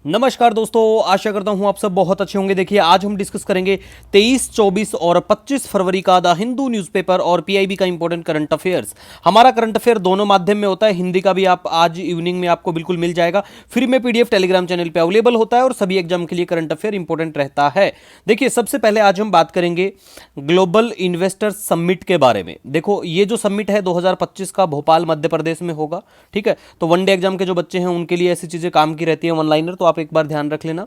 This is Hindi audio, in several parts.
नमस्कार दोस्तों, आशा करता हूं आप सब बहुत अच्छे होंगे। देखिए, आज हम डिस्कस करेंगे 23, 24 और 25 फरवरी का द हिंदू न्यूज़पेपर और पीआईबी का इंपॉर्टेंट करंट अफेयर्स। हमारा करंट अफेयर दोनों माध्यम में होता है, हिंदी का भी आप आज इवनिंग में आपको बिल्कुल मिल जाएगा। फ्री में पीडीएफ टेलीग्राम चैनल पर अवेलेबल होता है और सभी एग्जाम के लिए करंट अफेयर इंपॉर्टेंट रहता है। देखिए, सबसे पहले आज हम बात करेंगे ग्लोबल इन्वेस्टर समिट के बारे में। देखो, ये जो समिट है 2025 का भोपाल मध्य प्रदेश में होगा। ठीक है, तो वनडे एग्जाम के जो बच्चे हैं उनके लिए ऐसी चीजें काम की रहती है, ऑनलाइनर, तो आप एक बार ध्यान रख लेना।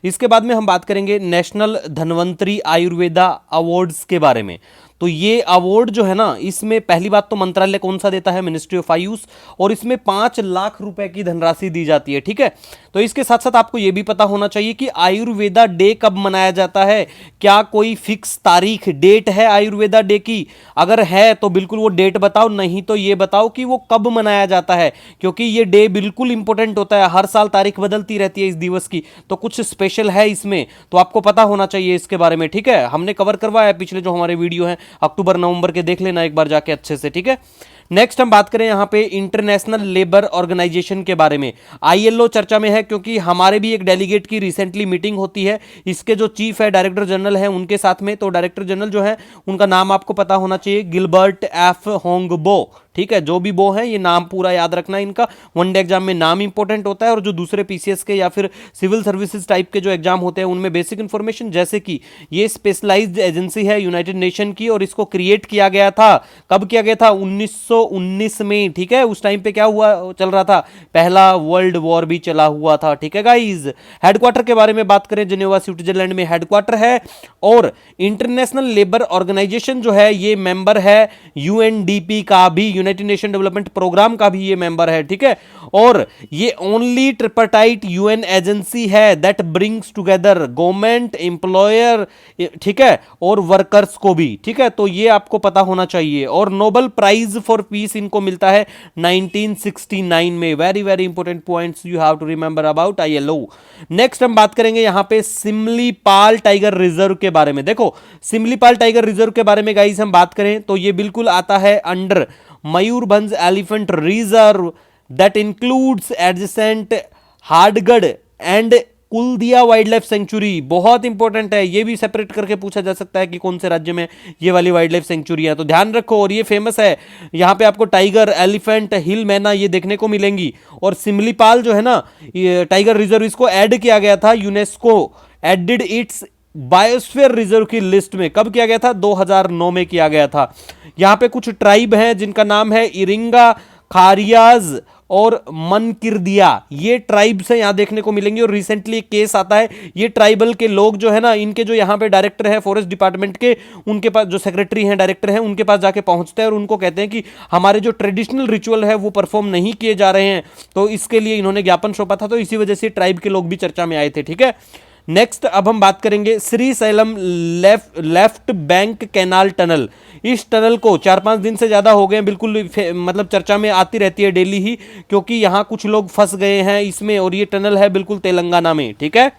इसके बाद में हम बात करेंगे नेशनल धन्वंतरी आयुर्वेदा अवार्ड्स के बारे में। तो ये अवार्ड जो है ना, इसमें पहली बात तो मंत्रालय कौन सा देता है, मिनिस्ट्री ऑफ आयुष, और इसमें 5 लाख रुपए की धनराशि दी जाती है। ठीक है, तो इसके साथ साथ आपको यह भी पता होना चाहिए कि आयुर्वेदा डे कब मनाया जाता है। क्या कोई फिक्स तारीख डेट है आयुर्वेदा डे की? अगर है तो बिल्कुल वो डेट बताओ, नहीं तो ये बताओ कि वो कब मनाया जाता है, क्योंकि ये डे बिल्कुल इंपॉर्टेंट होता है। हर साल तारीख बदलती रहती है इस दिवस की, तो कुछ स्पेशल है इसमें, तो आपको पता होना चाहिए इसके बारे में। ठीक है, हमने कवर करवाया पिछले जो हमारे वीडियो हैं अक्टूबर नवंबर के, देख लेना एक बार जाके अच्छे से। ठीक है, नेक्स्ट हम बात करें यहां पे इंटरनेशनल लेबर ऑर्गेनाइजेशन के बारे में। आईएलओ चर्चा में है, क्योंकि हमारे भी एक डेलीगेट की रिसेंटली मीटिंग होती है। इसके जो चीफ है, डायरेक्टर जनरल है, उनके साथ में। तो डायरेक्टर जनरल जो है उनका नाम आपको पता होना चाहिए, गिलबर्ट एफ होंगबो। ठीक है, जो भी वो है, ये नाम पूरा याद रखना इनका। वनडे एग्जाम में नाम इंपॉर्टेंट होता है, और जो दूसरे पीसीएस के या फिर सिविल सर्विसेज टाइप के जो एग्जाम होते हैं उनमें बेसिक इंफॉर्मेशन, जैसे कि ये स्पेशलाइज्ड एजेंसी है यूनाइटेड नेशन की, और इसको क्रिएट किया गया था। कब किया गया था? 1919 में। ठीक है, उस टाइम पे क्या हुआ चल रहा था, पहला वर्ल्ड वॉर भी चला हुआ था। ठीक है गाइज, हेडक्वार्टर के बारे में बात करें, जिनेवा स्विट्जरलैंड में हेडक्वार्टर है। और इंटरनेशनल लेबर ऑर्गेनाइजेशन जो है ये मेंबर है यूएनडीपी का भी, यूनाइटेड नेशन डेवलपमेंट प्रोग्राम का भी ये मेंबर है। ठीक है, और ये ओनली ट्रिपार्टाइट यूएन एजेंसी है that brings together government, employer, ठीक है, और वर्कर्स को भी। ठीक है, तो ये आपको पता होना चाहिए। और नोबेल प्राइज फॉर पीस इनको मिलता है 1969 में। Very very important points you have to remember about ILO. Next हम बात करेंगे यहां पे सिमलीपाल टाइगर रिजर्व के बारे में। देखो, सिमलीपाल टाइगर रिजर्व के बारे में गाइस हम बात करें तो ये बिल्कुल आता है under Mayurbhanj elephant reserve that includes adjacent Hadgarh and Kuldiha wild life sanctuary. बहुत इंपॉर्टेंट है, ये भी सेपरेट करके पूछा जा सकता है कि कौन से राज्य में ये वाली वाइल्ड लाइफ सेंचुरी है, तो ध्यान रखो। और ये फेमस है, यहाँ पे आपको टाइगर, एलिफेंट, हिल मैना ये देखने को मिलेंगी। और सिमलीपाल जो है ना, ये टाइगर रिजर्व, इसको ऐड किया गया था, UNESCO added its biosphere reserve की लिस्ट में। कब किया गया था? 2009 में किया गया था। यहां पे कुछ ट्राइब हैं जिनका नाम है इरिंगा, खारियाज और मनकिरदिया। ये ट्राइब्स हैं यहां देखने को मिलेंगे। और रिसेंटली एक केस आता है, ये ट्राइबल के लोग जो है ना, इनके जो यहां पे डायरेक्टर है फॉरेस्ट डिपार्टमेंट के, उनके पास जो सेक्रेटरी हैं, डायरेक्टर हैं, उनके पास जाके पहुंचते हैं और उनको कहते हैं कि हमारे जो ट्रेडिशनल रिचुअल है वो परफॉर्म नहीं किए जा रहे हैं। तो इसके लिए इन्होंने ज्ञापन सौंपा था, तो इसी वजह से ट्राइब के लोग भी चर्चा में आए थे। ठीक है, नेक्स्ट अब हम बात करेंगे Shri slam left bank canal tunnel. इस टनल को 4-5 दिन से ज्यादा हो गए, बिल्कुल मतलब चर्चा में आती रहती है डेली ही, क्योंकि यहां कुछ लोग फंस गए हैं इसमें। और ये टनल है बिल्कुल तेलंगाना में। ठीक है,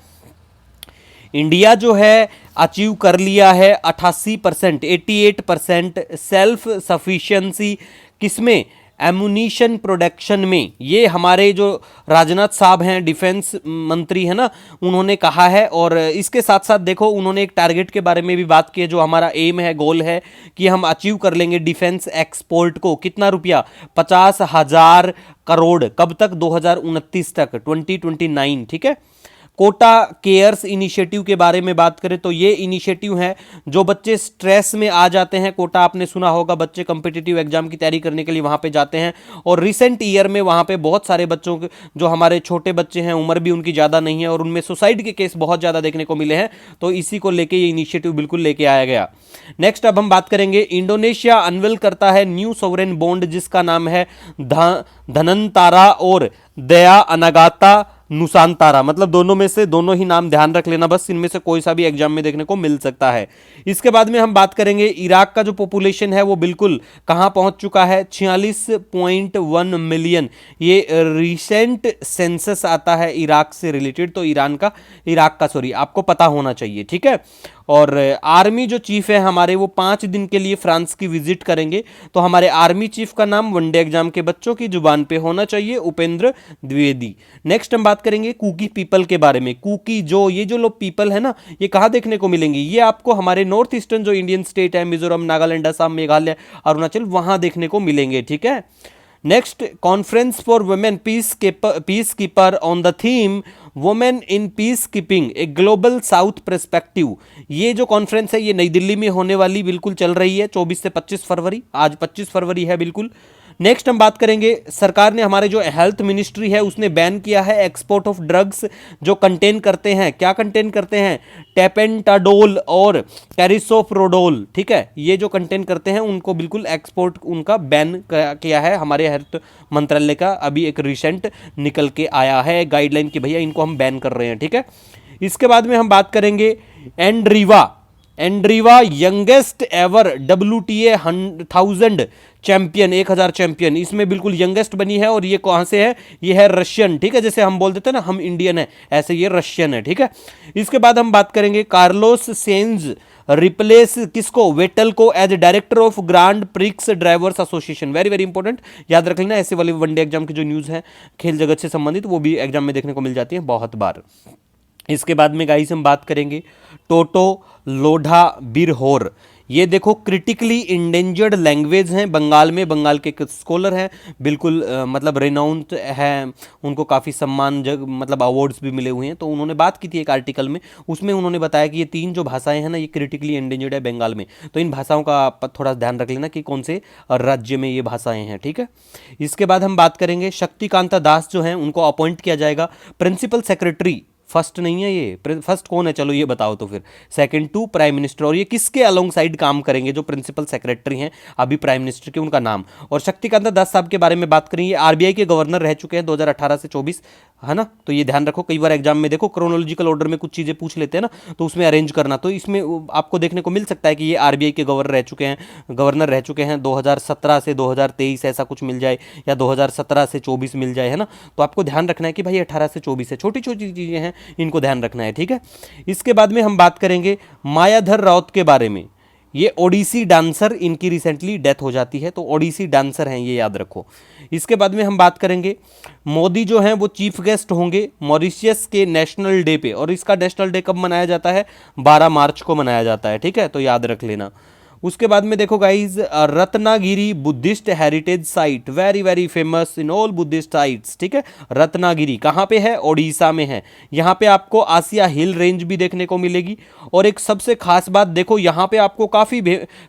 इंडिया जो है अचीव कर लिया है 88%, 88% सेल्फ सफिशिएंसी। किसमें? एमुनिशन प्रोडक्शन में। ये हमारे जो राजनाथ साहब हैं, डिफेंस मंत्री है ना, उन्होंने कहा है। और इसके साथ साथ देखो, उन्होंने एक टारगेट के बारे में भी बात की है, जो हमारा एम है, गोल है कि हम अचीव कर लेंगे डिफेंस एक्सपोर्ट को। कितना रुपया? 50,000 करोड़। कब तक? 2029 तक, 2029। ठीक है, कोटा केयर्स इनिशिएटिव के बारे में बात करें तो ये इनिशिएटिव है जो बच्चे स्ट्रेस में आ जाते हैं। कोटा आपने सुना होगा, बच्चे कॉम्पिटिटिव एग्जाम की तैयारी करने के लिए वहां पे जाते हैं। और रिसेंट ईयर में वहां पे बहुत सारे बच्चों के, जो हमारे छोटे बच्चे हैं, उम्र भी उनकी ज़्यादा नहीं है, और उनमें सुसाइड के केस बहुत ज़्यादा देखने को मिले हैं। तो इसी को लेके ये इनिशिएटिव बिल्कुल लेके आया गया। नेक्स्ट अब हम बात करेंगे, इंडोनेशिया अनवेल करता है न्यू सॉवरेन बॉन्ड, जिसका नाम है धनंतारा और दया अनागाता नुसांतारा। मतलब दोनों में से, दोनों ही नाम ध्यान रख लेना बस, इनमें से कोई सा भी एग्जाम में देखने को मिल सकता है। इसके बाद में हम बात करेंगे इराक का जो पॉपुलेशन है वो बिल्कुल कहां पहुंच चुका है? 46.1 मिलियन। ये रिसेंट सेंसस आता है इराक से रिलेटेड, तो इराक का सॉरी, आपको पता होना चाहिए। ठीक है, और आर्मी जो चीफ है हमारे वो 5 दिन के लिए फ्रांस की विजिट करेंगे। तो हमारे आर्मी चीफ का नाम वनडे एग्जाम के बच्चों की जुबान पे होना चाहिए, उपेंद्र द्विवेदी। नेक्स्ट हम बात करेंगे कुकी पीपल के बारे में। कुकी जो ये जो लोग पीपल है ना, ये कहाँ देखने को मिलेंगे? ये आपको हमारे नॉर्थ ईस्टर्न जो इंडियन स्टेट है, मिजोरम, नागालैंड, असम, मेघालय, अरुणाचल, वहां देखने को मिलेंगे। ठीक है। Next, conference for women piece keeper on the theme women in peace keeping a global south perspective. ये जो कॉन्फ्रेंस है ये नई दिल्ली में होने वाली बिल्कुल चल रही है 24 से 25 फरवरी। आज 25 फरवरी है बिल्कुल। नेक्स्ट हम बात करेंगे, सरकार ने हमारे जो हेल्थ मिनिस्ट्री है उसने बैन किया है एक्सपोर्ट ऑफ ड्रग्स जो कंटेन करते हैं, क्या कंटेन करते हैं? टेपेंटाडोल और कैरिसोप्रोडोल। ठीक है, ये जो कंटेन करते हैं उनको बिल्कुल एक्सपोर्ट उनका बैन किया है हमारे हेल्थ मंत्रालय का। अभी एक रिसेंट निकल के आया है गाइडलाइन कि भैया इनको हम बैन कर रहे हैं। ठीक है। इसके बाद में हम बात करेंगे Andreeva youngest ever WTA 1000 champion, 1000 champion, इसमें बिल्कुल यंगेस्ट बनी है। और ये कहां से है? ये है रशियन। ठीक है, जैसे हम बोल देते हैं ना हम इंडियन है, ऐसे ये रशियन है। ठीक है। इसके बाद हम बात करेंगे कार्लोस सेंज रिप्लेस किसको? वेटल को as director of Grand Prix drivers association. Very very important, याद रख लेना। ऐसे वाले वनडे एग्जाम की जो न्यूज है खेल जगत से संबंधित वो भी एग्जाम में देखने को मिल जाती है बहुत बार। इसके बाद में गाइस हम बात करेंगे टोटो लोढा बिरहोर। ये देखो क्रिटिकली इंडेंजर्ड लैंग्वेज हैं बंगाल में, बंगाल के स्कॉलर हैं बिल्कुल, मतलब रिनाउंड है, उनको काफ़ी सम्मान मतलब अवार्ड्स भी मिले हुए हैं। तो उन्होंने बात की थी एक आर्टिकल में, उसमें उन्होंने बताया कि ये 3 जो भाषाएं हैं ना ये क्रिटिकली इंडेंजर्ड है बंगाल में। तो इन भाषाओं का आप थोड़ा ध्यान रख लेना कि कौन से राज्य में ये भाषाएं हैं। ठीक है। इसके बाद हम बात करेंगे शक्तिकांता दास जो हैं उनको अपॉइंट किया जाएगा प्रिंसिपल सेक्रेटरी। फर्स्ट नहीं है ये, फर्स्ट कौन है चलो ये बताओ तो फिर। Second to prime minister. और ये किसके अलोंग साइड काम करेंगे? जो प्रिंसिपल सेक्रेटरी हैं अभी प्राइम मिनिस्टर के, उनका नाम। और शक्तिकांता दास साहब के बारे में बात करेंगे, आरबीआई के गवर्नर रह चुके हैं 2018 से 24, है ना। तो ये ध्यान रखो, कई बार एग्जाम में देखो क्रोनोलॉजिकल ऑर्डर में कुछ चीज़ें पूछ लेते हैं ना, तो उसमें अरेंज करना। तो इसमें आपको देखने को मिल सकता है कि ये आरबीआई के गवर्नर रह चुके हैं 2017 से 2023, ऐसा कुछ मिल जाए, या 2017 से 24 मिल जाए, है ना। तो आपको ध्यान रखना है कि भाई 18 से 24 है, छोटी छोटी चीज़ें हैं, इनको ध्यान रखना है। ठीक है। इसके बाद में हम बात करेंगे मायाधर राउत के बारे में। ये ओडिसी डांसर, इनकी रिसेंटली डेथ हो जाती है, तो ओडिसी डांसर हैं ये याद रखो। इसके बाद में हम बात करेंगे मोदी जो हैं वो चीफ गेस्ट होंगे मॉरिशियस के नेशनल डे पे। और इसका नेशनल डे कब मनाया जाता है? 12 मार्च को मनाया जाता है। ठीक है, तो याद रख लेना। उसके बाद में देखो guys, Ratnagiri Buddhist heritage site, very very famous in all Buddhist sites. ठीक है, रत्नागिरी कहाँ पे है? ओडिशा में है। यहाँ पे आपको आसिया हिल रेंज भी देखने को मिलेगी। और एक सबसे खास बात देखो, यहाँ पे आपको काफ़ी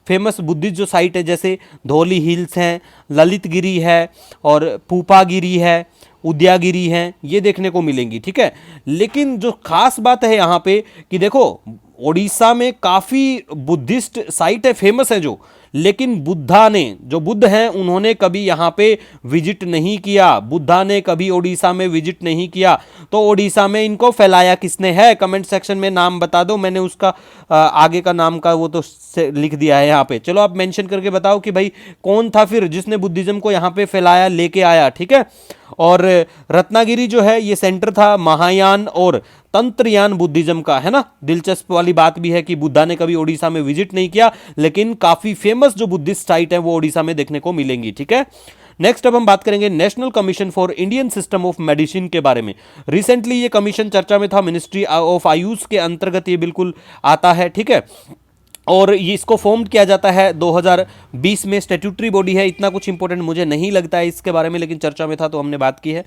फेमस बुद्धिस्ट जो साइट है, जैसे धौली हिल्स हैं, ललित गिरी है, और पूपागिरी है, उद्यागिरी हैं, ये देखने को मिलेंगी। ठीक है। लेकिन जो खास बात है यहाँ पे कि देखो ओडिशा में काफ़ी बुद्धिस्ट साइट है, फेमस है जो, लेकिन बुद्धा ने, जो बुद्ध हैं उन्होंने कभी यहाँ पे विजिट नहीं किया। बुद्धा ने कभी ओडिशा में विजिट नहीं किया। तो ओडिशा में इनको फैलाया किसने है? कमेंट सेक्शन में नाम बता दो, मैंने उसका आगे का नाम का वो तो लिख दिया है यहाँ पे। चलो आप मेंशन करके बताओ कि भाई कौन था फिर जिसने बुद्धिज्म को यहाँ पे फैलाया, लेके आया। ठीक है। और रत्नागिरी जो है ये सेंटर था महायान और तंत्रयान बुद्धिज्म का, है ना। दिलचस्प वाली बात भी है कि बुद्धा ने कभी ओडिशा में विजिट नहीं किया, लेकिन काफी फेमस जो बुद्धिस्ट साइट है वो ओडिशा में देखने को मिलेंगी। ठीक है। नेक्स्ट अब हम बात करेंगे national commission for Indian system of medicine के बारे में। रिसेंटली ये कमीशन चर्चा में था, मिनिस्ट्री ऑफ आयुष के अंतर्गत ये बिल्कुल आता है। ठीक है। और ये इसको फॉर्म किया जाता है 2020 में, स्टैट्यूटरी बॉडी है। इतना कुछ इंपॉर्टेंट मुझे नहीं लगता है इसके बारे में, लेकिन चर्चा में था तो हमने बात की है।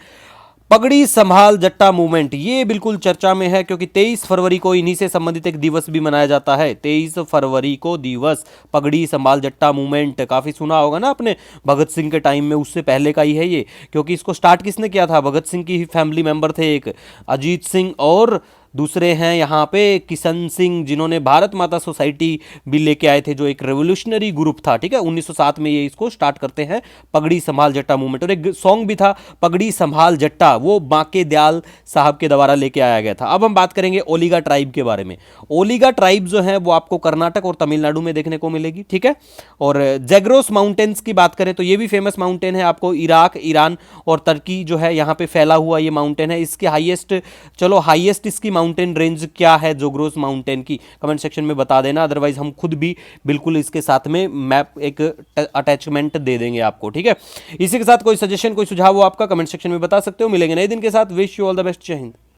पगड़ी संभाल जट्टा मूवमेंट, ये बिल्कुल चर्चा में है क्योंकि 23 फरवरी को इन्हीं से संबंधित एक दिवस भी मनाया जाता है। 23 फरवरी को दिवस पगड़ी संभाल जट्टा मूवमेंट, काफ़ी सुना होगा ना आपने, भगत सिंह के टाइम में, उससे पहले का ही है ये। क्योंकि इसको स्टार्ट किसने किया था? भगत सिंह की ही फैमिली मेंबर थे, एक अजीत सिंह और दूसरे हैं यहाँ पे किशन सिंह, जिन्होंने भारत माता सोसाइटी भी लेके आए थे, जो एक रेवोल्यूशनरी ग्रुप था। ठीक है, 1907 में ये इसको स्टार्ट करते हैं, पगड़ी संभाल जट्टा मूवमेंट। और एक सॉन्ग भी था पगड़ी संभाल जट्टा, वो बांके दयाल साहब के द्वारा लेके आया गया था। अब हम बात करेंगे ओलिगा ट्राइब के बारे में। ओलिगा ट्राइब जो है वो आपको कर्नाटक और तमिलनाडु में देखने को मिलेगी। ठीक है। और जैग्रोस माउंटेन्स की बात करें तो ये भी फेमस माउंटेन है, आपको इराक, ईरान और तुर्की जो है यहाँ पे फैला हुआ ये माउंटेन है। इसके हाईएस्ट, चलो हाईएस्ट इसकी माउंटेन रेंज क्या है जोग्रोस माउंटेन की, कमेंट सेक्शन में बता देना, अदरवाइज हम खुद भी बिल्कुल इसके साथ में मैप एक अटैचमेंट दे देंगे आपको, ठीक है। इसी के साथ कोई सजेशन कोई सुझाव हो आपका कमेंट सेक्शन में बता सकते हो। मिलेंगे नए दिन के साथ। Wish you all the best. जय हिंद।